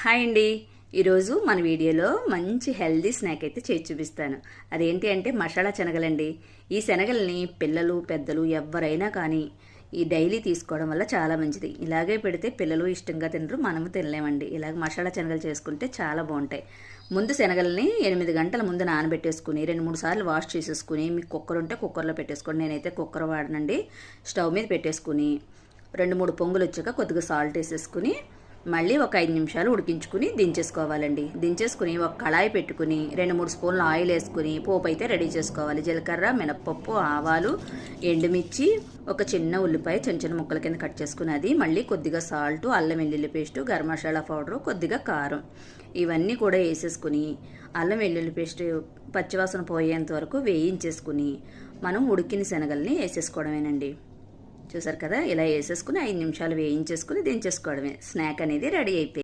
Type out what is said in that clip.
Hi అండి. ఈరోజు మన వీడియోలో మంచి హెల్దీ స్నాక్ అయితే చేసి చూపిస్తాను. అదేంటి అంటే మసాలా శనగలండి. ఈ శనగల్ని పిల్లలు పెద్దలు ఎవరైనా కానీ ఈ డైలీ తీసుకోవడం వల్ల చాలా మంచిది. ఇలాగే పెడితే పిల్లలు ఇష్టంగా తినరు, మనము తినలేమండి. ఇలాగ మసాలా శనగలు చేసుకుంటే చాలా బాగుంటాయి. ముందు శనగల్ని 8 గంటల ముందు నానబెట్టేసుకుని 2-3 సార్లు వాష్ చేసేసుకుని, మీకు కుక్కర్ ఉంటే కుక్కర్లో పెట్టేసుకోండి. నేనైతే కుక్కర్ వాడనండి. స్టవ్ మీద పెట్టేసుకుని 2-3 పొంగులు వచ్చాక కొద్దిగా సాల్ట్ వేసేసుకుని మళ్ళీ ఒక 5 నిమిషాలు ఉడికించుకుని దించేసుకోవాలండి. దించేసుకుని ఒక కళాయి పెట్టుకుని 2-3 స్పూన్లు ఆయిల్ వేసుకుని పోపు అయితే రెడీ చేసుకోవాలి. జీలకర్ర, మినప్పప్పు, ఆవాలు, ఎండుమిర్చి, ఒక చిన్న ఉల్లిపాయ చిన్న చిన్న ముక్కల కింద కట్ చేసుకుని అది మళ్ళీ కొద్దిగా సాల్ట్, అల్లం వెల్లుల్లి పేస్టు, గరం మసాలా పౌడరు, కొద్దిగా కారం ఇవన్నీ కూడా వేసేసుకుని అల్లం వెల్లుల్లి పేస్ట్ పచ్చివాసన పోయేంత వరకు వేయించేసుకుని మనం ఉడికిన శనగల్ని వేసేసుకోవడమేనండి. చూసారు కదా, ఇలా వేసేసుకుని 5 నిమిషాలు వేయించేసుకుని దించేసుకోవడమే. స్నాక్ అనేది రెడీ అయిపోయింది.